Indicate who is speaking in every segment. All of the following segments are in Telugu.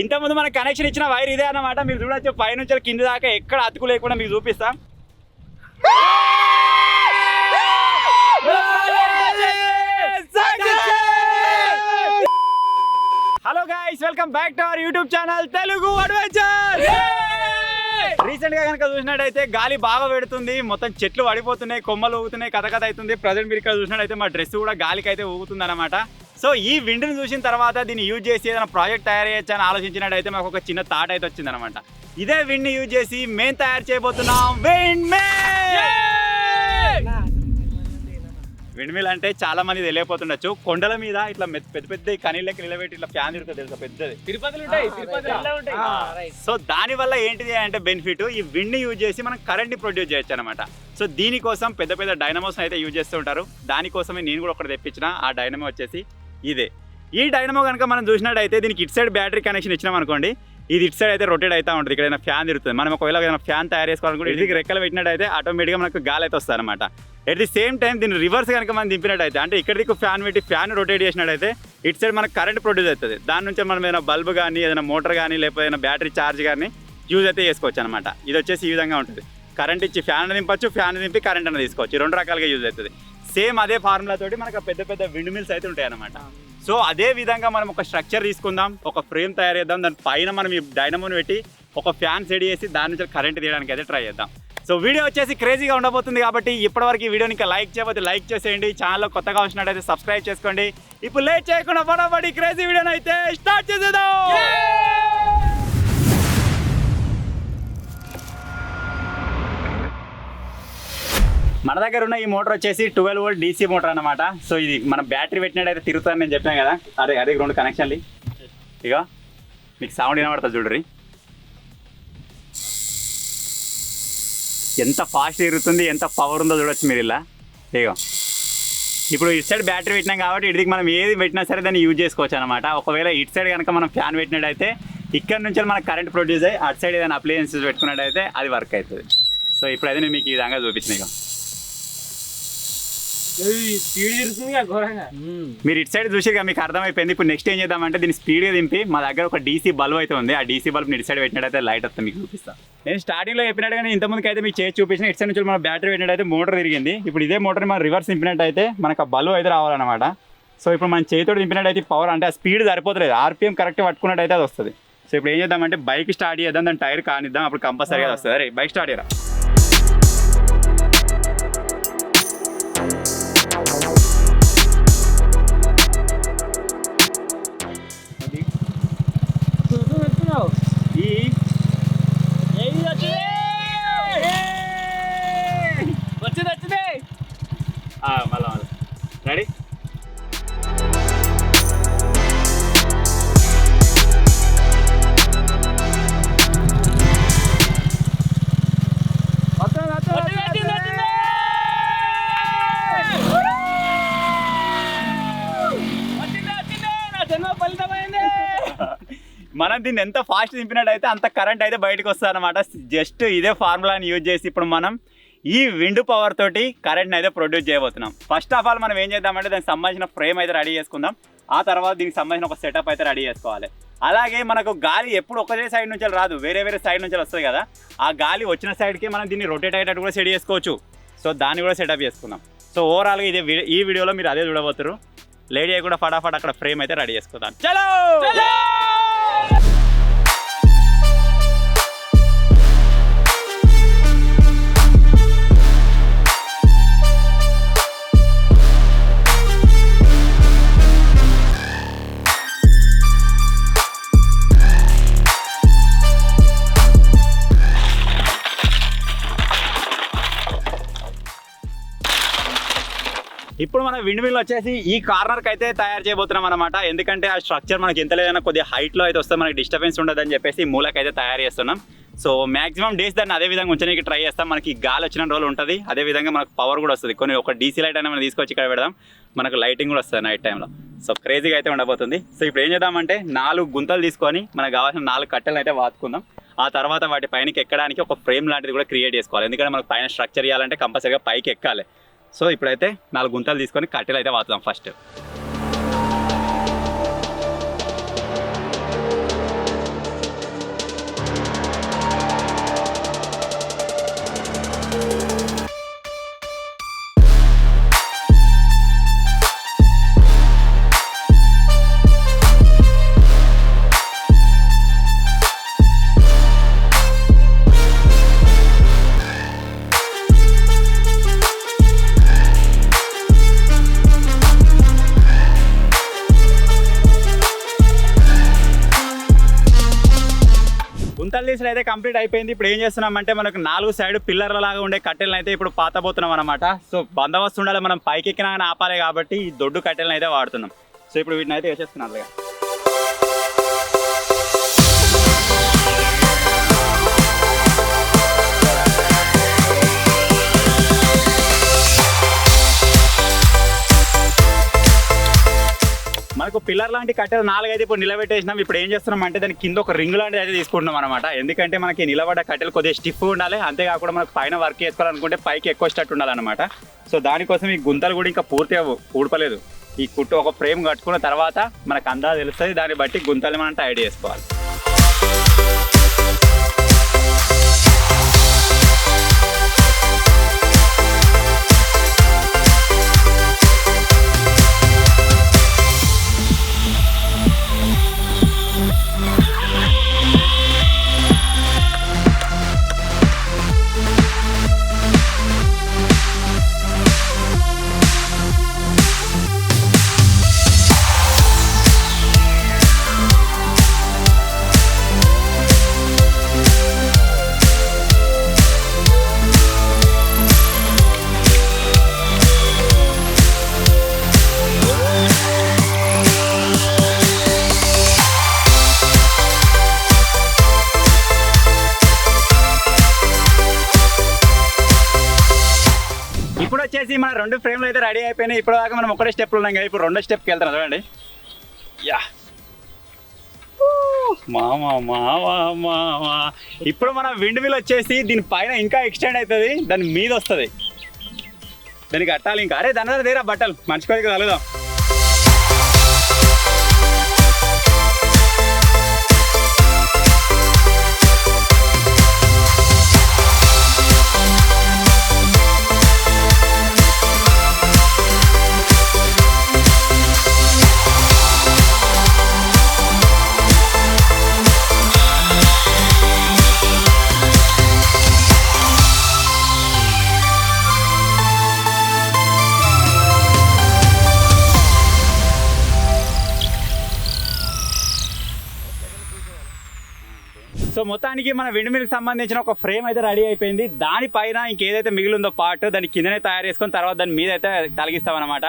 Speaker 1: ఇంతకుముందు మనకు కనెక్షన్ ఇచ్చిన వైర్ ఇదే అన్నమాట. మీరు చూడొచ్చు పైనుంచి కింద దాకా ఎక్కడ అతుకు లేకుండా మీకు చూపిస్తాం. Hello guys, welcome back to our YouTube channel Telugu adventure. Recent గా కనుక చూసినట్టయితే గాలి బాగా పెడుతుంది, మొత్తం చెట్లు పడిపోతున్నాయి, కొమ్మలు ఊగుతున్నాయి, కథ అవుతుంది. ప్రజెంట్ మీరు ఇక్కడ చూసినట్టయితే మా డ్రెస్ కూడా గాలికి అయితే ఊగుతుంది అనమాట. సో ఈ విండ్ని చూసిన తర్వాత దీన్ని యూజ్ చేసి ఏదైనా ప్రాజెక్ట్ తయారు చేయొచ్చు అని ఆలోచించినట్టయితే మాకు ఒక చిన్న థాట్ అయితే వచ్చింది అనమాట. ఇదే విండ్ని యూజ్ చేసి మేము తయారు చేయబోతున్నాం విండ్ మిల్. అంటే చాలా మంది తెలియపోతుండొచ్చు, కొండల మీద ఇట్లా పెద్ద పెద్ద కనీళ్ళకి నిలబెట్టి ఇట్లా ఫ్యాన్ తిరుగుతుంది తెలుసా, పెద్దది తిరుపతి. సో దాని వల్ల ఏంటిది అంటే బెనిఫిట్, ఈ విండ్ ని యూజ్ చేసి మనం కరెంట్ ని ప్రొడ్యూస్ చేయొచ్చు అనమాట. సో దీనికోసం పెద్ద పెద్ద డైనమోస్ అయితే యూజ్ చేస్తూ ఉంటారు. దానికోసమే నేను కూడా ఒకటి తెప్పించిన. ఆ డైనమో వచ్చేసి ఇదే. ఈ డైనమో కనుక మనం చూసినట్టయితే దీనికి ఇటు సైడ్ బ్యాటరీ కనెక్షన్ ఇచ్చినాం అనుకోండి, ఇది ఇటు సైడ్ అయితే రొటేట్ అవుతూ ఉంటుంది. ఇక్కడ ఏదైనా ఫ్యాన్ తిరుగుతుంది. మనం ఒకవేళ ఏదైనా ఫ్యాన్ తయారు చేసుకోవాలనుకుంటే ఇది రెక్కలు పెట్టినట్టయితే ఆటోమేటిక్గా మనకు గాలి అయితే వస్తుంది అనమాట. ఎట్ ది సేమ్ టైం దీన్ని రివర్స్ కనుక మనం దింపినట్టయితే, అంటే ఇక్కడికి ఫ్యాన్ పెట్టి ఫ్యాన్ రొటేట్ చేసినట్టయితే ఇటు సైడ్ మనకు కరెంట్ ప్రొడ్యూస్ అవుతుంది. దాని నుంచి మనం ఏదైనా బల్బ్ కానీ, ఏదైనా మోటార్ కానీ, లేకపోతే ఏదైనా బ్యాటరీ ఛార్జ్ కానీ యూజ్ అయితే చేసుకోవచ్చు అనమాట. ఇది వచ్చేసి ఈ విధంగా ఉంటుంది. కరెంట్ ఇచ్చి ఫ్యాన్ దింపచ్చు, ఫ్యాన్ దింపి కరెంట్ అనేది తీసుకోవచ్చు. రెండు రకాలుగా యూజ్ అవుతుంది. సేమ్ అదే ఫార్ములా తోటి మనకు పెద్ద పెద్ద విండ్ మిల్స్ అయితే ఉంటాయి అనమాట. సో అదే విధంగా మనం ఒక స్ట్రక్చర్ తీసుకుందాం, ఒక ఫ్రేమ్ తయారు చేద్దాం, దాని పైన మనం ఈ డైనమోని పెట్టి ఒక ఫ్యాన్ సెట్ చేసి దాని నుంచి కరెంట్ తీయడానికి అయితే ట్రై చేద్దాం. సో వీడియో వచ్చేసి క్రేజీగా ఉండబోతుంది కాబట్టి ఇప్పటివరకు ఈ వీడియోని ఇంకా లైక్ చేయకపోతే లైక్ చేసేయండి. ఛానల్లో కొత్తగా వచ్చినట్టయితే సబ్స్క్రైబ్ చేసుకోండి. ఇప్పుడు లేట్ చేయకుండా ఫటాఫట్ క్రేజీ వీడియోని అయితే స్టార్ట్ చేసేద్దాం. మన దగ్గర ఉన్న ఈ మోటార్ వచ్చేసి 12 వోల్ట్ DC మోటార్ అనమాట. సో ఇది మన బ్యాటరీ పెట్టినట్టయితే తిరుగుతుందని నేను చెప్పాను కదా, అదే 2 కనెక్షన్లు. ఇక మీకు సౌండ్ వినబడుతుంది చూడరి, ఎంత ఫాస్ట్ తిరుగుతుంది, ఎంత పవర్ ఉందో చూడొచ్చు మీరు ఇలా. ఇక ఇప్పుడు ఇటు సైడ్ బ్యాటరీ పెట్టినాం కాబట్టి ఇటుకి మనం ఏది పెట్టినా సరే దాన్ని యూజ్ చేసుకోవచ్చు అనమాట. ఒకవేళ ఇటు సైడ్ కనుక మనం ఫ్యాన్ పెట్టినట్టయితే ఇక్కడ నుంచి మనకు కరెంట్ ప్రొడ్యూస్ అయ్యి అటు సైడ్ ఏదైనా అప్లయన్సెస్ పెట్టుకున్నట్టయితే అది వర్క్ అవుతుంది. సో ఇప్పుడైతే నేను మీకు ఈ విధంగా చూపించిన. ఇక మీరు ఇటు సైడ్ చూసిగా మీకు అర్థమైపోయింది. ఇప్పుడు నెక్స్ట్ ఏం చేద్దామంటే దీన్ని స్పీడ్గా దింపి మా దగ్గర ఒక DC బల్బ్ అయితే ఉంది. ఆ DC బల్బ్ ఇటు సైడ్ పెట్టినట్టయితే లైట్ వస్తుంది మీకు చూపిస్తాను. నేను స్టార్టింగ్లో చెప్పినట్టుగా ఇంతకుముందుకు అయితే మీకు చేసి చూపించిన. ఇటు సైడ్ నుంచి మన బ్యాటరీ పెట్టినట్టయితే మోటార్ తిరిగింది. ఇప్పుడు ఇదే మోటార్ మనం రివర్స్ దింపినట్టయితే మనకు ఆ బల్బ్ అయితే రావాలన్నమాట. సో ఇప్పుడు మనం చేతితో దింపినట్టయితే పవర్ అంటే ఆ స్పీడ్ సరిపోతలేదు, RPM కరెక్ట్ పట్టుకున్నట్టయితే అది వస్తుంది. సో ఇప్పుడు ఏం చేద్దామంటే బైక్ స్టార్ట్ చేద్దాం, దాని టైర్ కానిద్దాం, అప్పుడు కంపల్సరీగా వస్తుంది. అరే బైక్ స్టార్ట్ చేయరా. మళ్ళా రెడీ. మనం దీన్ని ఎంత ఫాస్ట్ దింపినట్టయితే అంత కరెంట్ అయితే బయటకు వస్తుంది అనమాట. జస్ట్ ఇదే ఫార్ములాని యూజ్ చేసి ఇప్పుడు మనం ఈ విండ్ పవర్ తోటి కరెంట్ని అయితే ప్రొడ్యూస్ చేయబోతున్నాం. ఫస్ట్ ఆఫ్ ఆల్ మనం ఏం చేద్దామంటే దానికి సంబంధించిన ఫ్రేమ్ అయితే రెడీ చేసుకుందాం. ఆ తర్వాత దీనికి సంబంధించిన ఒక సెటప్ అయితే రెడీ చేసుకోవాలి. అలాగే మనకు గాలి ఎప్పుడు ఒకటే సైడ్ నుంచి రాదు, వేరే వేరే సైడ్ నుంచి వస్తుంది కదా. ఆ గాలి వచ్చిన సైడ్కి మనం దీన్ని రొటేట్ అయ్యేటట్టు కూడా సెట్ చేసుకోవచ్చు. సో దాన్ని కూడా సెటప్ చేసుకుందాం. సో ఓవరాల్గా ఈ వీడియోలో మీరు అదే చూడబోతున్నారు. లేడీ కూడా ఫటాఫట్ అక్కడ ఫ్రేమ్ అయితే రెడీ చేసుకుందాం. చలో. ఇప్పుడు మన విండ్ మిల్ వచ్చేసి ఈ కార్నర్కి అయితే తయారు చేయబోతున్నాం అనమాట. ఎందుకంటే ఆ స్ట్రక్చర్ మనకి ఎంత లేదన్నా కొద్దిగా హైట్లో అయితే వస్తే మనకి డిస్టర్బెన్స్ ఉండదని చెప్పేసి మూలకైతే తయారు చేస్తున్నాం. సో మాక్సిమం డేస్ దాన్ని అదే విధంగా ఉంచడానికి ట్రై చేస్తాం. మనకి గాలి వచ్చిన రోజులు ఉంటుంది, అదేవిధంగా మనకు పవర్ కూడా వస్తుంది. కొన్ని ఒక DC లైట్ అయినా మనం తీసుకొచ్చి ఇక్కడ పెడదాం, మనకు లైటింగ్ కూడా వస్తుంది నైట్ టైంలో. సో క్రేజీగా అయితే ఉండబోతుంది. సో ఇప్పుడు ఏం చేద్దామంటే 4 గుంతలు తీసుకొని మనకు కావాల్సిన 4 కట్టెలు అయితే వాతుకుందాం. ఆ తర్వాత వాటి పైనకి ఎక్కడానికి ఒక ఫ్రేమ్ లాంటిది కూడా క్రియేట్ చేసుకోవాలి. ఎందుకంటే మనకు పైన స్ట్రక్చర్ ఇవ్వాలంటే కంపల్సరీగా పైకి ఎక్కాలి. సో ఇప్పుడైతే 4 గుంతలు తీసుకొని కట్టెలు అయితే వాతుదాం ఫస్ట్. గుంతలు తీసుడు అయితే కంప్లీట్ అయిపోయింది. ఇప్పుడు ఏం చేస్తున్నామంటే మనకు 4 సైడ్ పిల్లర్ల లాగా ఉండే కట్టెలను అయితే ఇప్పుడు పాతబోతున్నాం అనమాట. సో బందోబస్తు ఉండాలి, మనం పైకి ఎక్కినా కానీ ఆపాలి కాబట్టి ఈ దొడ్డు కట్టెలను అయితే వాడుతున్నాం. సో ఇప్పుడు వీటిని అయితే వేసేస్తున్నాం అలాగా. మనకు పిల్లర్ లాంటి కట్టెలు 4 అయితే ఇప్పుడు నిలబెట్టేసినాం. ఇప్పుడు ఏం చేస్తున్నాం అంటే దాని కింద ఒక రింగ్ లాంటిది అయితే తీసుకుంటున్నాం అనమాట. ఎందుకంటే మనకి నిలబడ్డ కట్టెలు కొద్దిగా స్టిఫ్ ఉండాలి, అంతేకాకుండా మనకు పైన వర్క్ చేసుకోవాలనుకుంటే పైకి ఎక్కువ స్టట్ ఉండాలన్నమాట. సో దానికోసం ఈ గుంతలు కూడా ఇంకా పూర్తిగా ఊడపలేదు. ఈ కుట్టు ఒక ఫ్రేమ్ కట్టుకున్న తర్వాత మనకు అందాజు తెలుస్తుంది, దాన్ని బట్టి గుంతలు మనం టైడ్ చేసుకోవాలి. ఇప్పుడు వచ్చేసి మన 2 ఫ్రేమ్లు అయితే రెడీ అయిపోయినాయి. ఇప్పుడు దాకా మనం ఒకటే స్టెప్లో ఉన్నాం కదా, ఇప్పుడు 2వ స్టెప్కి వెళ్తున్నాం చూడండి. యా మామా మామా మామా. ఇప్పుడు మన విండ్ మిల్ వచ్చేసి దీని పైన ఇంకా ఎక్స్టెండ్ అవుతుంది, దాని మీద వస్తుంది, దానికి కట్టాలి ఇంకా. అరే దాని దగ్గర బట్టలు మంచి కొద్దిగా కలుగుదాం. సో మొత్తానికి మన విండ్ మిల్కి సంబంధించిన ఒక ఫ్రేమ్ అయితే రెడీ అయిపోయింది. దానిపైన ఇంకేదైతే మిగిలిందో పార్ట్ దాని కిందనే తయారు చేసుకొని తర్వాత దాని మీద అయితే తలిగిస్తామన్నమాట.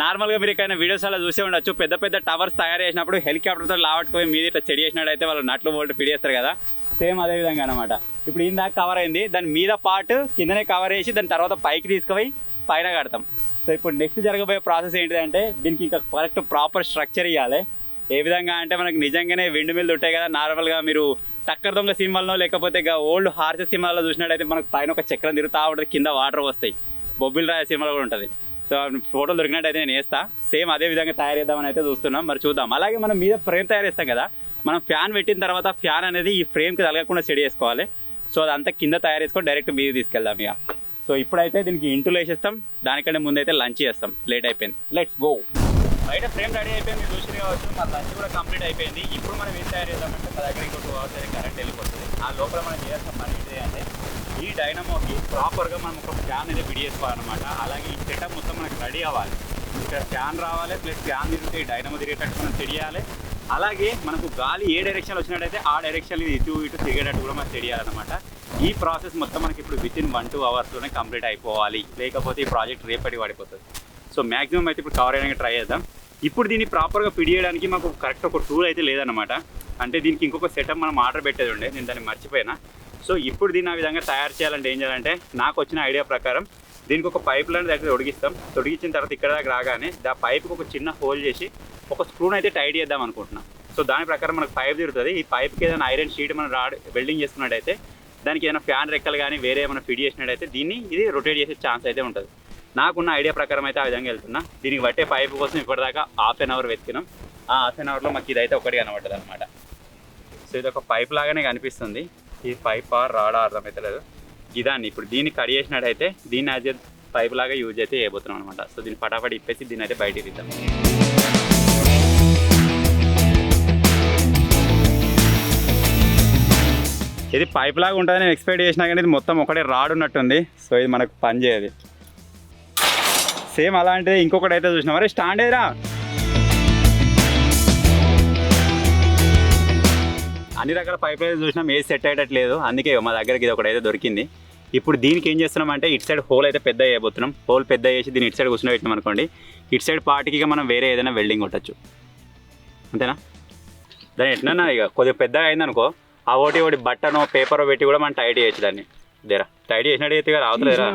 Speaker 1: నార్మల్గా మీరు ఎక్కడైనా వీడియోస్ అలా చూసే ఉండొచ్చు, పెద్ద పెద్ద టవర్స్ తయారు చేసినప్పుడు హెలికాప్టర్తో లావట్టుకుపోయి మీద ఇట్లా సెట్ చేసినట్టయితే వాళ్ళు నట్లు బోల్ట్ ఫిట్ చేస్తారు కదా, సేమ్ అదే విధంగా అనమాట. ఇప్పుడు ఇందాక కవర్ అయింది, దాని మీద పార్ట్ కిందనే కవర్ చేసి దాని తర్వాత పైకి తీసుకుపోయి పైన కడతాం. సో ఇప్పుడు నెక్స్ట్ జరగబోయే ప్రాసెస్ ఏంటిదంటే దీనికి ఇంకా కరెక్ట్ ప్రాపర్ స్ట్రక్చర్ ఇవ్వాలి. ఏ విధంగా అంటే మనకు నిజంగానే విండ్ మిల్ ఉంటాయి కదా, నార్మల్గా మీరు టక్కర్ దొంగ సినిమాల్లో లేకపోతే ఓల్డ్ హార్సెస్ సినిమాల్లో చూసినట్టయితే మనకు పైన ఒక చక్రం తిరుగుతూ ఉంటుంది, కింద వాటర్ వస్తాయి. బొబ్బిల్ రాయ సినిమాలో కూడా ఉంటుంది. సో ఫోటోలు దొరికినట్టయితే నేను వేస్తా, సేమ్ అదే విధంగా తయారు చేద్దామని అయితే చూస్తున్నాం. మరి చూద్దాం. అలాగే మనం మీద ఫ్రేమ్ తయారు చేస్తాం కదా, మనం ఫ్యాన్ పెట్టిన తర్వాత ఫ్యాన్ అనేది ఈ ఫ్రేమ్కి తగలకుండా సెట్ చేసుకోవాలి. సో అదంతా కింద తయారు చేసుకొని డైరెక్ట్ మీద తీసుకెళ్దాం ఇక. సో ఇప్పుడైతే దీనికి ఇంటులు వేసేస్తాం, దానికంటే ముందైతే లంచ్ చేస్తాం. లేట్ అయిపోయింది, లెట్స్ గో. బయట ఫ్రేమ్ రెడీ అయిపోయింది, మీరు చూసి కావచ్చు. మన లంచ్ కూడా కంప్లీట్ అయిపోయింది. ఇప్పుడు మనం ఏం తయారు చేద్దామంటే మా దగ్గర ఇంకో 2 hours అయితే కరెంట్ వెళ్ళిపోతుంది. ఆ లోపల మనం చేయాల్సిన పని ఏంటి అంటే ఈ డైనమోకి ప్రాపర్గా మనం ఒక ఫ్యాన్ అయితే ఫిట్ చేసుకోవాలన్నమాట. అలాగే ఈ సెటప్ మొత్తం మనకు రెడీ అవ్వాలి. ఇక్కడ ఫ్యాన్ రావాలి, ప్లస్ ఫ్యాన్ తిరిగితే ఈ డైనమో తిరిగేటట్టు మనం తెలియాలి. అలాగే మనకు గాలి ఏ డైరెక్షన్ వచ్చినట్టయితే ఆ డైరెక్షన్ ఇటు తిరిగేటట్టు కూడా మనం తెలియాలన్నమాట. ఈ ప్రాసెస్ మొత్తం మనకి ఇప్పుడు వితిన్ 1-2 hours కంప్లీట్ అయిపోవాలి, లేకపోతే ఈ ప్రాజెక్ట్ రేపటి పడిపోతుంది. సో మ్యాక్సిమం అయితే ఇప్పుడు కవర్ అయ్యడానికి ట్రై చేద్దాం. ఇప్పుడు దీన్ని ప్రాపర్గా ఫిట్ చేయడానికి మాకు కరెక్ట్ ఒక టూల్ అయితే లేదన్నమాట. అంటే దీనికి ఇంకొక సెటప్ మనం ఆర్డర్ పెట్టేది ఉండే, నేను దాన్ని మర్చిపోయినా. సో ఇప్పుడు దీన్ని ఆ విధంగా తయారు చేయాలంటే ఏం చేయాలంటే నాకు వచ్చిన ఐడియా ప్రకారం దీనికి ఒక పైప్ లైన్ దగ్గర తొడిగిస్తాం. తొడిగించిన తర్వాత ఇక్కడ దాకా రాగానే ఆ పైప్కి ఒక చిన్న హోల్ చేసి ఒక స్క్రూని అయితే టైట్ చేద్దాం అనుకుంటున్నాం. సో దాని ప్రకారం మనకు పైప్ తిరుగుతుంది. ఈ పైప్కి ఏదైనా ఐరన్ షీట్ మనం వెల్డింగ్ చేసుకున్నట్టయితే దానికి ఏదైనా ఫ్యాన్ రెక్కలు కానీ వేరే ఏమైనా ఫిట్ చేసినట్టయితే దీన్ని ఇది రొటేట్ చేసే ఛాన్స్ అయితే ఉంటుంది. నాకున్న ఐడియా ప్రకారం అయితే ఆ విధంగా వెళ్తున్నా. దీనికి బట్టే పైపు కోసం ఇప్పటిదాకా 1/2 hour వెతికినాం. ఆ 1/2 hourలో మాకు ఇదైతే ఒకటి కనబడ్డది అనమాట. సో ఇది ఒక పైప్ లాగానే కనిపిస్తుంది. ఈ పైప్ రాడా అర్థమవుతలేదు. ఇదాన్ని ఇప్పుడు దీన్ని కట్ చేసినట్టయితే దీన్ని యాజ్ ఏ పైప్ లాగా యూజ్ అయితే చేయబోతున్నాం అనమాట. సో దీన్ని ఫటాఫట్ ఇప్పేసి దీన్ని అయితే బయటికి తీద్దాం. ఇది పైప్ లాగా ఉంటుంది నేను ఎక్స్పెక్ట్ చేసినా, కానీ ఇది మొత్తం ఒకటే రాడ్ ఉన్నట్టుంది. సో ఇది మనకు పని చేయదు. సేమ్ అలాంటిది ఇంకొకటి అయితే చూసినా. మరి స్టాండ్ ఏరా అన్ని రకాల పైప్ లైన్స్ చూసినాం, ఏది సెట్ అయ్యేటట్లేదు. అందుకే మా దగ్గరకి ఇది ఒకటైతే దొరికింది. ఇప్పుడు దీనికి ఏం చేస్తున్నాం అంటే ఇటు సైడ్ హోల్ అయితే పెద్ద చేయబోతున్నాం. హోల్ పెద్ద చేసి దీన్ని ఇటు సైడ్ కూర్చొని అనుకోండి, ఇటు సైడ్ పార్టీకి మనం వేరే ఏదైనా వెల్డింగ్ కొట్టచ్చు. అంతేనా? దాన్ని ఎట్లన్నా ఇక కొద్దిగా పెద్దగా అయిందనుకో, ఆ ఒకటి బట్టనో పేపరో పెట్టి కూడా మనం టైట్ చేయొచ్చు. దాన్ని దేరా టైట్ చేసినట్టు అయితే రావుతుందిరా.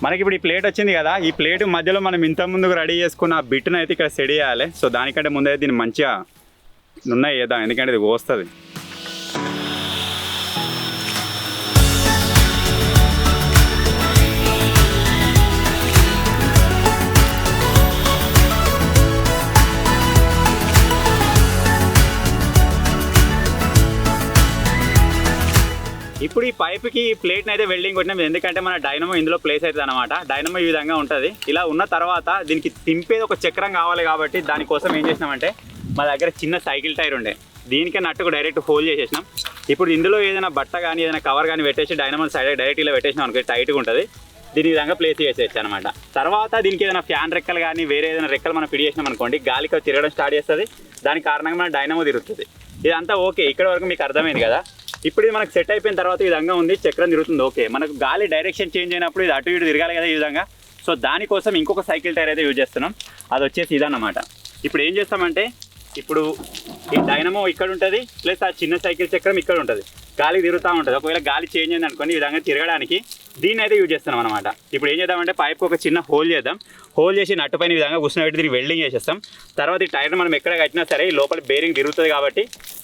Speaker 1: మనకి ఇప్పుడు ఈ ప్లేట్ వచ్చింది కదా, ఈ ప్లేట్ మధ్యలో మనం ఇంత ముందుకు రెడీ చేసుకున్న ఆ బిట్ను అయితే ఇక్కడ సెట్ చేయాలి. సో దానికంటే ముందే దీన్ని మంచిగా ఉన్నాయి చేద్దాం, ఎందుకంటే ఇది వస్తుంది. ఇప్పుడు ఈ పైప్కి ఈ ప్లేట్ని అయితే వెల్డింగ్ కొట్టినాం, ఎందుకంటే మన డైనమో ఇందులో ప్లేస్ అవుతుంది అనమాట. డైనమో ఈ విధంగా ఉంటుంది. ఇలా ఉన్న తర్వాత దీనికి తింపేది ఒక చక్రం కావాలి కాబట్టి దానికోసం ఏం చేసినామంటే మా దగ్గర చిన్న సైకిల్ టైర్ ఉండే, దీనికే నట్టుకు డైరెక్ట్ హోల్ చేసేసినాం. ఇప్పుడు ఇందులో ఏదైనా బట్ట కానీ ఏదైనా కవర్ కానీ పెట్టేసి డైనమో సైడ్ డైరెక్ట్ ఇలా పెట్టేసినాం అనుకో, టైట్గా ఉంటుంది. దీని విధంగా ప్లేస్ చేసేయచ్చు అనమాట. తర్వాత దీనికి ఏదైనా ఫ్యాన్ రెక్కలు కానీ వేరే ఏదైనా రెక్కలు మనం ఫిట్ చేసినాం అనుకోండి, గాలికి తిరగడం స్టార్ట్ చేస్తుంది. దాని కారణంగా మన డైనమో తిరుగుతుంది. ఇదంతా ఓకే, ఇక్కడ వరకు మీకు అర్థమైంది కదా. ఇప్పుడు ఇది మనకు సెట్ అయిపోయిన తర్వాత ఈ విధంగా ఉంది, చక్రం తిరుగుతుంది. ఓకే, మనకు గాలి డైరెక్షన్ చేంజ్ అయినప్పుడు ఇది అటు ఇటు తిరగాలి కదా ఈ విధంగా. సో దానికోసం ఇంకొక సైకిల్ టైర్ అయితే యూజ్ చేస్తున్నాం. అది వచ్చేసి ఇదన్నమాట. ఇప్పుడు ఏం చేస్తామంటే ఇప్పుడు ఈ డైనమో ఇక్కడ ఉంటుంది, ప్లస్ ఆ చిన్న సైకిల్ చక్రం ఇక్కడ ఉంటుంది, గాలి తిరుగుతూ ఉంటుంది. ఒకవేళ గాలి చేంజ్ అయింది అనుకోండి, ఈ విధంగా తిరగడానికి దీన్ని అయితే యూజ్ చేస్తున్నాం అనమాట. ఇప్పుడు ఏం చేద్దామంటే పైప్కి ఒక చిన్న హోల్ చేద్దాం. హోల్ చేసి నట్టు పైన ఈ విధంగా కూర్చోబెట్టి దీన్ని వెల్డింగ్ చేసేస్తాం. తర్వాత ఈ టైర్ని మనం ఎక్కడ కట్టినా సరే ఈ లోపల బేరింగ్ తిరుగుతుంది కాబట్టి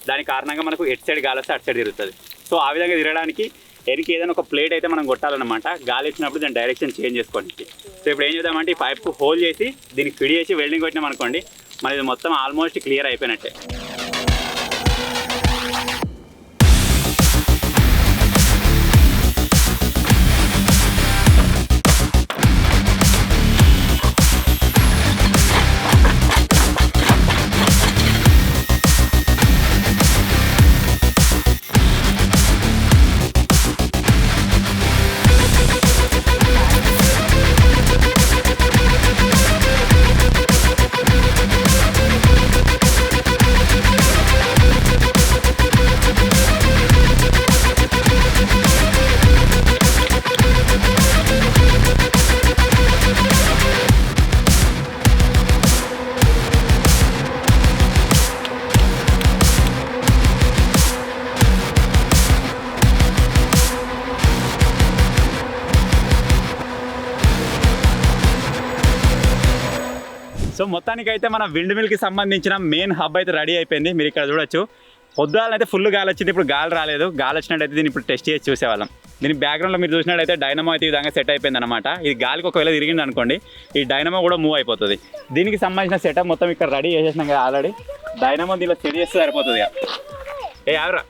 Speaker 1: దాని కారణంగా మనకు ఎటు సైడ్ గాలి వస్తే అటు సైడ్ తిరుగుతుంది. సో ఆ విధంగా తిరగడానికి ఎనికి ఏదైనా ఒక ప్లేట్ అయితే మనం కొట్టాలన్నమాట. గాలి వచ్చినప్పుడు దాని డైరెక్షన్ చేంజ్ చేసుకోవడానికి. సో ఇప్పుడు ఏం చేద్దామంటే ఈ పైప్ హోల్ చేసి దీనికి ఫిడ్ చేసి వెల్డింగ్ కొట్టినాం అనుకోండి, మన ఇది మొత్తం ఆల్మోస్ట్ క్లియర్ అయిపోయినట్టే. సో మొత్తానికైతే మన విండ్ మిల్కి సంబంధించిన మెయిన్ హబ్ అయితే రెడీ అయిపోయింది. మీరు ఇక్కడ చూడొచ్చు, పొద్దుగాలైతే ఫుల్ గాలి వచ్చింది, ఇప్పుడు గాలి రాలేదు. గాలి వచ్చినట్టయితే దీన్ని ఇప్పుడు టెస్ట్ చేసి చూసేవాళ్ళం. దీని బ్యాక్గ్రౌండ్లో మీరు చూసినట్టయితే డైనమో అయితే ఈ విధంగా సెట్ అయిపోయింది అనమాట. ఇది గాలికి ఒకవేళ తిరిగింది అనుకోండి, ఈ డైనమో కూడా మూవ్ అయిపోతుంది. దీనికి సంబంధించిన సెటప్ మొత్తం ఇక్కడ రెడీ చేసేసినాం కదా ఆల్రెడీ. డైనమో దీనిలో సెట్ చేస్తే సరిపోతుంది. ఎవరా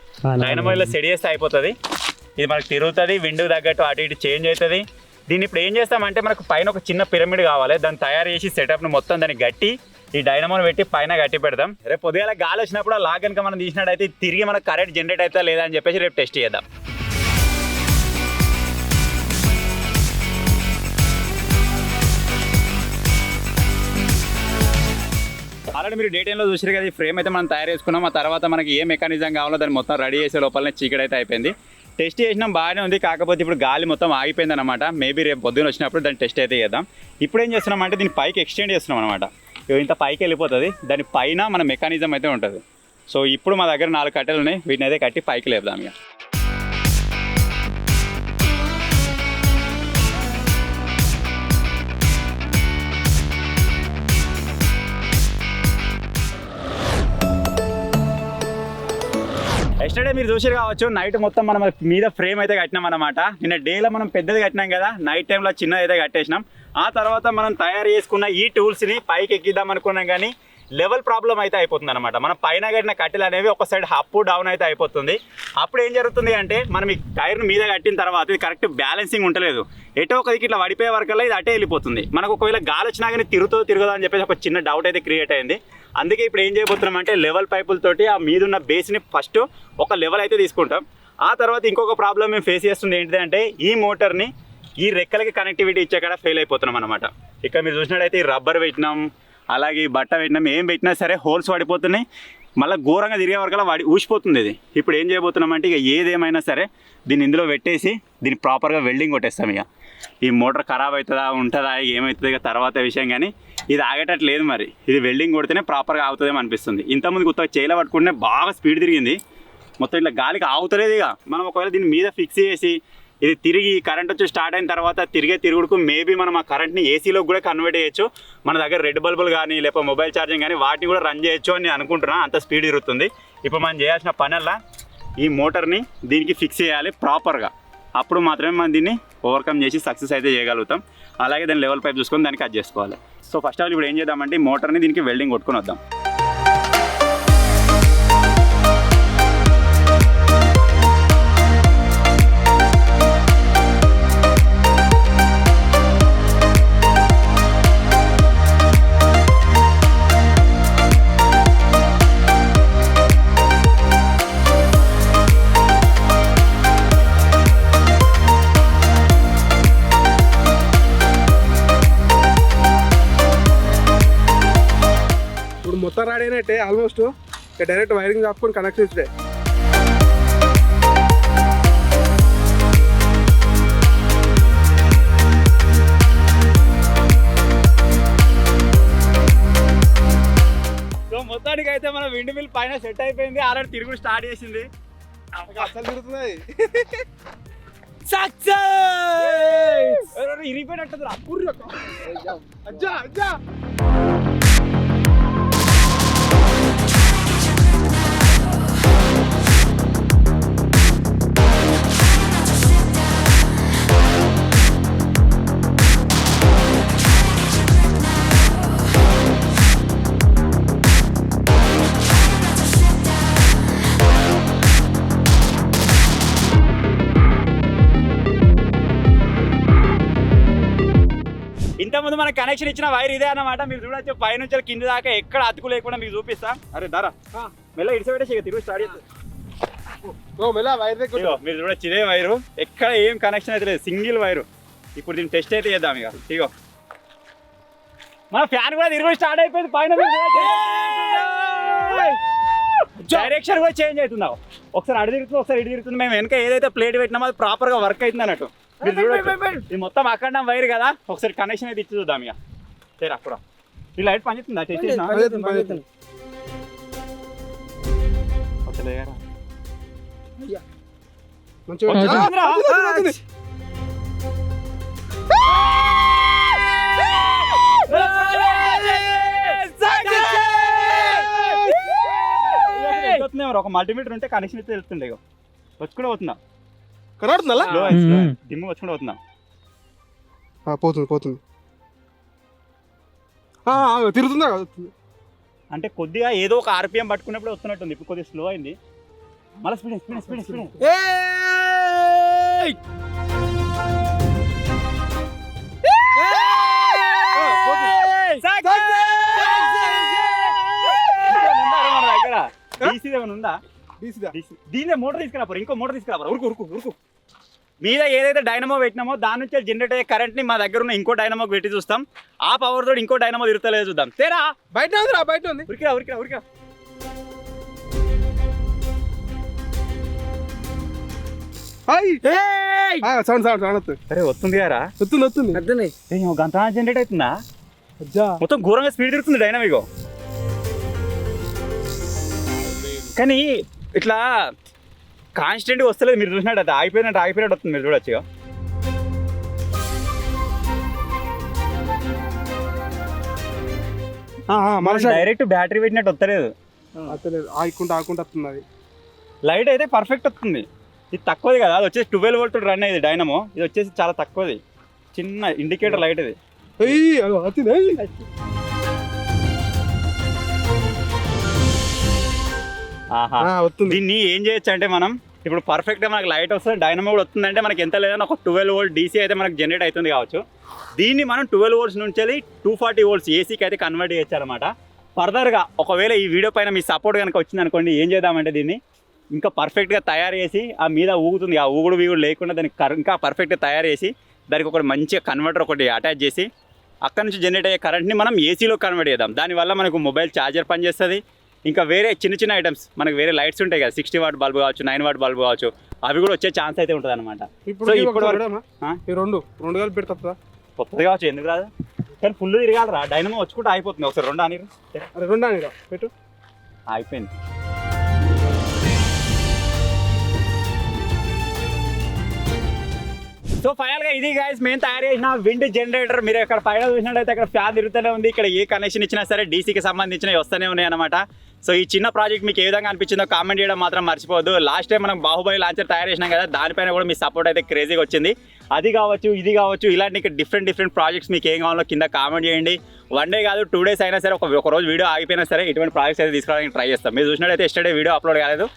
Speaker 1: డైనమో ఇలా సెట్ చేస్తే అయిపోతుంది. ఇది మనకు తిరుగుతుంది, విండ్ తగ్గట్టు అటు ఇటు చేంజ్ అవుతుంది. దీన్ని ఇప్పుడు ఏం చేస్తామంటే మనకు పైన ఒక చిన్న పిరమిడ్ కావాలి, దాన్ని తయారు చేసి సెటప్ను మొత్తం దాన్ని గట్టి ఈ డైనమోని పెట్టి పైన గట్టి పెడదాం. రేపు పొద్దుగాల గాలి వచ్చినప్పుడు ఆ లాగ్ కనుక మనం తీసినట్టయితే తిరిగి మనకు కరెంట్ జనరేట్ అవుతా లేదా అని చెప్పేసి రేపు టెస్ట్ చేద్దాం. ఆల్రెడీ మీరు డే టైంలో చూసారు కదా, ఈ ఫ్రేమ్ అయితే మనం తయారు చేసుకున్నాం. ఆ తర్వాత మనకి ఏ మెకానిజం కావాలో దాన్ని మొత్తం రెడీ చేసే లోపలనే చీకటి అయితే అయిపోయింది. టెస్ట్ చేసినాం, బాగానే ఉంది. కాకపోతే ఇప్పుడు గాలి మొత్తం ఆగిపోయింది అనమాట. మేబీ రేపు పొద్దున్న వచ్చినప్పుడు దాన్ని టెస్ట్ అయితే చేద్దాం. ఇప్పుడు ఏం చేస్తున్నాం అంటే దీన్ని పైకి ఎక్స్టెండ్ చేస్తున్నాం అనమాట. ఇంత పైకి వెళ్ళిపోతుంది, దాని పైన మన మెకానిజం అయితే ఉంటుంది. సో ఇప్పుడు మా దగ్గర 4 కట్టెలు ఉన్నాయి, వీటిని అయితే కట్టి పైకి లేపుదాం. ఇక ఎస్టర్డే మీరు చూసారు కావచ్చు, నైట్ మొత్తం మనం మీద ఫ్రేమ్ అయితే కట్టినాం అనమాట. నిన్న డేలో మనం పెద్దది కట్టినాం కదా, నైట్ టైంలో చిన్నది అయితే కట్టేసినాం. ఆ తర్వాత మనం తయారు చేసుకున్న ఈ టూల్స్ని పైకి ఎక్కిద్దాం అనుకున్నాం, కానీ లెవెల్ ప్రాబ్లం అయితే అయిపోతుంది అనమాట. మనం పైన కట్టిన కట్టెలు అనేవి ఒక సైడ్ అప్ డౌన్ అయితే అయిపోతుంది. అప్పుడు ఏం జరుగుతుంది అంటే మనం ఈ టైర్ను మీద కట్టిన తర్వాత ఇది కరెక్ట్ బ్యాలెన్సింగ్ ఉండలేదు, ఎటో ఒకదికి ఇట్లా పడిపోయే వరకల్లా ఇది అటే వెళ్ళిపోతుంది. మనకు ఒకవేళ గాలి వచ్చినా కానీ తిరుగుదా అని చెప్పేసి ఒక చిన్న డౌట్ అయితే క్రియేట్ అయింది. అందుకే ఇప్పుడు ఏం చేయబోతున్నాం అంటే లెవెల్ పైపులతోటి ఆ మీద ఉన్న బేస్ని ఫస్ట్ ఒక లెవెల్ అయితే తీసుకుంటాం. ఆ తర్వాత ఇంకొక ప్రాబ్లం మేము ఫేస్ చేస్తుంది ఏంటిదంటే ఈ మోటార్ని ఈ రెక్కలకి కనెక్టివిటీ ఇచ్చే కాడ ఫెయిల్ అయిపోతున్నాం అనమాట. ఇక్కడ మీరు చూసినట్టయితే ఈ రబ్బర్ పెట్టినాం, అలాగే ఈ బట్ట పెట్టినాం, ఏం పెట్టినా సరే హోల్స్ పడిపోతున్నాయి, మళ్ళీ ఘోరంగా తిరిగే వరకల్లా ఊసిపోతుంది ఇది. ఇప్పుడు ఏం చేయబోతున్నాం అంటే ఇక ఏదేమైనా సరే దీన్ని ఇందులో పెట్టేసి దీన్ని ప్రాపర్గా వెల్డింగ్ కొట్టేస్తాం. ఇక ఈ మోటార్ ఖరాబ్ అవుతుందా ఉంటుందా ఏమవుతుంది ఇక తర్వాత విషయం, కానీ ఇది ఆగేటట్టు లేదు. మరి ఇది వెల్డింగ్ కొడితేనే ప్రాపర్గా ఆగుతుందేమో అనిపిస్తుంది. ఇంతకుముందు కొత్తగా చేయలే పట్టుకుంటే బాగా స్పీడ్ తిరిగింది, మొత్తం ఇట్లా గాలికి ఆగుతలేదు. ఇక మనం ఒకవేళ దీని మీద ఫిక్స్ చేసి ఇది తిరిగి కరెంట్ వచ్చి స్టార్ట్ అయిన తర్వాత తిరుగుడుకు మేబీ మనం ఆ కరెంట్ని ఏసీలోకి కూడా కన్వర్ట్ చేయొచ్చు. మన దగ్గర రెడ్ బల్బులు కానీ లేకపోతే మొబైల్ ఛార్జింగ్ కానీ వాటిని కూడా రన్ చేయొచ్చు అని నేను అనుకుంటున్నాను, అంత స్పీడ్ తిరుగుతుంది. ఇప్పుడు మనం చేయాల్సిన పనల్లా ఈ మోటార్ని దీనికి ఫిక్స్ చేయాలి ప్రాపర్గా, అప్పుడు మాత్రమే మనం దీన్ని ఓవర్కమ్ చేసి సక్సెస్ అయితే చేయగలుగుతాం. అలాగే దాని లెవెల్ పైప్ చూసుకొని దానికి కట్ చేసుకోవాలి. సో ఫస్ట్ ఆఫ్ ఆల్ ఇప్పుడు ఏం చేద్దామంటే ఈ మోటార్ని దీనికి వెల్డింగ్ కొట్టుకొని వద్దాం.
Speaker 2: మొత్తం రెడీ అయినట్టే ఆల్మోస్ట్. ఇక డైరెక్ట్ వైరింగ్ ఆపుకొని కనెక్షన్ ఇచ్చే.
Speaker 1: సో మొత్తానికి అయితే మన విండ్ మిల్ పైన సెట్ అయిపోయింది, ఆల్రెడీ తిరుగుడు స్టార్ట్ చేసింది.
Speaker 2: అసలు తిరుగుతున్నాయి.
Speaker 1: ఇరిగిపోయినట్టు
Speaker 2: అజ్జా అజ్జా
Speaker 1: ఇంతకుముందు మన కనెక్షన్ ఇచ్చిన వైర్ ఇదే అన్నమాట. మీరు చూడొచ్చు పైనుంచి కింద దాకా ఎక్కడ అతుకు లేకుండా మీకు చూపిస్తా. అరే దారా మెల్ల ఇడిసి పెట్టేసి తిరుగు స్టార్ట్ చేస్తా. మీరు చూడొచ్చు ఇదే వైరు, ఎక్కడ ఏం కనెక్షన్ అయితే లేదు, సింగిల్ వైరు. ఇప్పుడు దీన్ని టెస్ట్ అయితే చేద్దాం. ఇక ఇగో మన ఫ్యాన్ కూడా తిరుగు స్టార్ట్ అయిపోయింది. పైన డైరెక్షన్ కూడా చేంజ్ అవుతుందా, ఒకసారి అడి తిరుగుతుంది ఒకసారి ఇటు తిరుగుతుంది. మేము వెనక ఏదైతే ప్లేట్ పెట్టినామో అది ప్రాపర్గా వర్క్ అవుతుంది అన్నట్టు. మీరు చూడొచ్చు ఇది మొత్తం అక్కడ వైర్ కదా, ఒకసారి కనెక్షన్ అయితే ఇచ్చి చూద్దాం. ఇక సరే అక్కడ ఈ లైట్ పనిచేస్తుందా టెస్ట్ చేసిన ఒక మల్టీమీటర్ ఉంటే కనెక్షన్ అయితే వెళ్తుండే. ఇక వచ్చి కూడా పోతుందా డిమ్ వచ్చి కూడా పోతుందా?
Speaker 2: పోతుంది తిరుగుతుందా
Speaker 1: అంటే కొద్దిగా ఏదో ఒక ఆర్పిఎం పట్టుకున్నప్పుడు వస్తున్నట్టుంది. ఇప్పుడు కొద్దిగా స్లో అయింది, మళ్ళీ speed speed speed speed. DC ఏమైనా ఉందా? దీనిలో మోటార్ తీసుకురాపోరు, ఇంకో మోటార్ తీసుకురాపోరు. ఉరుకు ఉరుకు ఉరుకు. మీద ఏదైతే డైనమో పెట్టినామో దాని నుంచి జనరేట్ అయ్యే కరెంట్ని మా దగ్గర ఉన్న ఇంకో డైనమోకి పెట్టి చూస్తాం. ఆ పవర్ తోటి ఇంకో డైనమో తిరుగుతలేదు చూద్దాం. తేరా
Speaker 2: బయట ఉందిరా, బయట ఉంది.
Speaker 1: ఉరికిరా ఉరికిరా ఉరికిరా.
Speaker 2: సౌండ్ సౌండ్ సౌండ్ వస్తుంది.
Speaker 1: అరే వస్తుంది కదా,
Speaker 2: వస్తుంది వస్తుంది.
Speaker 1: గంట జనరేట్ అవుతుందా? మొత్తం ఘోరంగా స్పీడ్ తిరుగుతుంది డైనమిగో. కానీ ఇట్లా కాన్స్టెంట్గా వస్తలేదు. మీరు చూసినట్టు అది ఆగిపోయినట్టు వస్తుంది. మీరు చూడొచ్చు. డైరెక్ట్ బ్యాటరీ పెట్టినట్టు వస్తలేదు,
Speaker 2: ఆకుంటా వస్తుంది.
Speaker 1: లైట్ అయితే పర్ఫెక్ట్ వస్తుంది. ఇది తక్కువది కదా, అది వచ్చేసి 12 వోల్ట్ రన్ అయ్యేది డైనమో. ఇది వచ్చేసి చాలా తక్కువది, చిన్న ఇండికేటర్ లైట్ ఇది. ఆహా.
Speaker 2: వస్తుంది.
Speaker 1: దీన్ని ఏం చేయొచ్చు అంటే మనం ఇప్పుడు పర్ఫెక్ట్గా మనకు లైట్ వస్తుంది, డైనమో కూడా వస్తుందంటే మనకి ఎంత లేదన్నా ఒక 12 వోల్ట్ డీసీ అయితే మనకు జనరేట్ అవుతుంది కావచ్చు. దీన్ని మనం 12 వోల్ట్స్ నుంచి 240 వోల్ట్స్ ఏసీకి అయితే కన్వర్ట్ చేయొచ్చు అనమాట. ఫర్దర్గా ఒకవేళ ఈ వీడియో పైన మీ సపోర్ట్ కనుక వచ్చింది అనుకోండి, ఏం చేద్దామంటే దీన్ని ఇంకా పర్ఫెక్ట్గా తయారు చేసి ఆ మీద ఊగుతుంది, ఆ ఊగుడు వీగుడు లేకుండా దానికి ఇంకా పర్ఫెక్ట్గా తయారు చేసి దానికి ఒకటి మంచిగా కన్వర్టర్ ఒకటి అటాచ్ చేసి అక్కడ నుంచి జనరేట్ అయ్యే కరెంట్ని మనం ఏసీలో కన్వర్ట్ చేద్దాం. దానివల్ల మనకు మొబైల్ ఛార్జర్ పనిచేస్తుంది. ఇంకా వేరే చిన్న చిన్న ఐటమ్స్ మనకు వేరే లైట్స్ ఉంటాయి కదా, 60 వాట్ బల్బ్ కావచ్చు, 9 వాట్ బల్బ్ కావచ్చు, అవి కూడా వచ్చే ఛాన్స్ అయితే ఉంటుంది అనమాట.
Speaker 2: ఇప్పుడు రెండు కలిపి పెడతా
Speaker 1: కొత్తది కావచ్చు, ఎందుకు రాదు, కానీ ఫుల్ తిరగాలరా, డైనమో వచ్చుకుంటే అయిపోతుంది. ఒకసారి
Speaker 2: రెండు అని పెట్టు,
Speaker 1: అయిపోయింది. సో ఫైనల్గా ఇది గైస్ మేము తయారు చేసిన విండ్ జనరేటర్. మీరు ఇక్కడ పైన చూసినట్టయితే అక్కడ ఫ్యాన్ తిరుగుతూనే ఉంది. ఇక్కడ ఏ కనెక్షన్ ఇచ్చినా సరే డీసీకి సంబంధించినవి వస్తూనే ఉన్నాయి అనమాట. సో ఈ చిన్న ప్రాజెక్ట్ మీకు ఏ విధంగా అనిపించిందో కామెంట్ చేయడం మాత్రం మర్చిపోవద్దు. లాస్ట్ టైం మనం బాహుబలి లాంచర్ తయారు చేసినాం కదా, దానిపైన కూడా మీ సపోర్ట్ అయితే క్రేజీగా వచ్చింది. అది కావచ్చు, ఇది కావచ్చు, ఇలాంటి డిఫరెంట్ ప్రాజెక్ట్స్ మీకు ఏం కావాలో కింద కామెంట్ చేయండి. 1 డే కాదు 2 డేస్ అయినా సరే, ఒక రోజు వీడియో ఆగిపోయినా సరే ఇటువంటి ప్రాజెక్ట్స్ అయితే తీసుకురావడానికి ట్రై చేస్తాం. మీరు చూసినట్టయితే ఎస్టర్డే వీడియో అప్లోడ్ కాలేదు,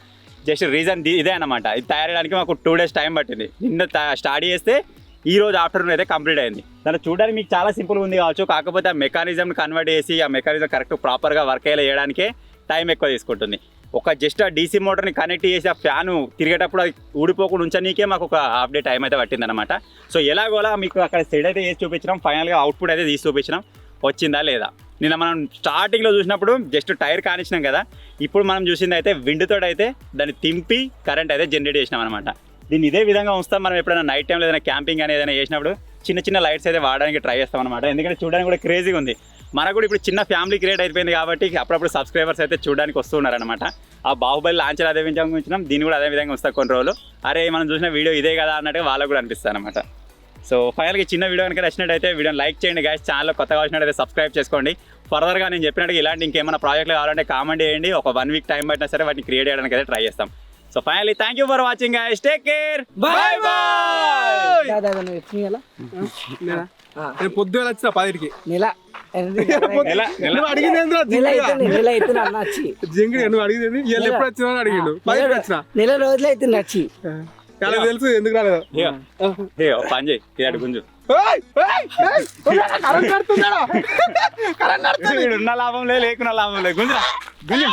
Speaker 1: జస్ట్ రీజన్ ఇదే అనమాట. ఇది తయారు చేయడానికి మాకు 2 డేస్ టైం పట్టింది. నిన్న స్టార్ట్ చేస్తే ఈ రోజు ఆఫ్టర్నూన్ అయితే కంప్లీట్ అయింది. దాన్ని చూడడానికి మీకు చాలా సింపుల్గా ఉంది కావచ్చు, కాకపోతే ఆ మెకానిజంని కన్వర్ట్ చేసి ఆ మెకానిజం కరెక్ట్ ప్రాపర్గా వర్క్ అయ్యేలా చేయడానికే టైం ఎక్కువ తీసుకుంటుంది. ఒక జస్ట్ ఆ డీసీ మోటార్ని కనెక్ట్ చేసి ఆ ఫ్యాను తిరిగేటప్పుడు అది ఊడిపోకుండా ఉంచనీకే మాకు ఒక హాఫ్ డే టైం అయితే పట్టిందనమాట. సో ఎలాగోలా మీకు అక్కడ సెట్ అయితే చేసి చూపించినాం, ఫైనల్గా అవుట్పుట్ అయితే తీసి చూపించినాం, వచ్చిందా లేదా. నిన్న మనం స్టార్టింగ్లో చూసినప్పుడు జస్ట్ టైర్ కానిచ్చినాం కదా, ఇప్పుడు మనం చూసింది అయితే విండ్ తోటి అయితే దాన్ని తింపి కరెంట్ అయితే జనరేట్ చేసినాం అనమాట. దీన్ని ఇదే విధంగా ఉంచుతాం. మనం ఎప్పుడైనా నైట్ టైంలో ఏదైనా క్యాంపింగ్ అనేది ఏదైనా చేసినప్పుడు చిన్న లైట్స్ అయితే వాడడానికి ట్రై చేస్తాం అనమాట. ఎందుకంటే చూడడానికి కూడా క్రేజీగా ఉంది. మనకు కూడా ఇప్పుడు చిన్న ఫ్యామిలీ క్రియేట్ అయిపోయింది కాబట్టి అప్పుడప్పుడు సబ్స్క్రైబర్స్ అయితే చూడడానికి వస్తున్నారనమాట. ఆ బాహుబలి లాంచర్ అదే విధంగా ఉంచినాం, దీన్ని కూడా అదే విధంగా వస్తాం కొన్ని రోజులు. అరే మనం చూసిన వీడియో ఇదే కదా అన్నట్టుగా వాళ్ళకు కూడా అనిపిస్తుంది అనమాట. సో ఫైనల్గా చిన్న వీడియో కనుక నచ్చినట్టయితే వీడియోని లైక్ చేయండి గైస్. ఛానల్లో కొత్తగా వచ్చినట్టయితే సబ్స్క్రైబ్ చేసుకోండి. ఫర్దర్గా నేను చెప్పినట్టుగా ఇలాంటి ఇంకేమైనా ప్రాజెక్టులు కావాలంటే కామెంట్ చేయండి. ఒక 1 వీక్ టైం పట్టినా సరే వాటిని క్రియేట్ చేయడానికి అయితే ట్రై చేస్తాం. So finally, thank you for watching guys. Take care. Bye bye.
Speaker 2: నేను పొద్దున వచ్చిన 10కి జంగిడి నువ్వు అడిగింది ఎప్పుడు వచ్చినా అడిగిండు 10కి వచ్చిన
Speaker 3: నెల రోజులు అయితే వచ్చి
Speaker 2: తెలుసు ఎందుకు రాలేదు.
Speaker 1: పని చేయి, ఇది గుంజు. ఉన్న లాభం లేదు, లేకున్న లాభం లేదు. గుంజురా గుంజు.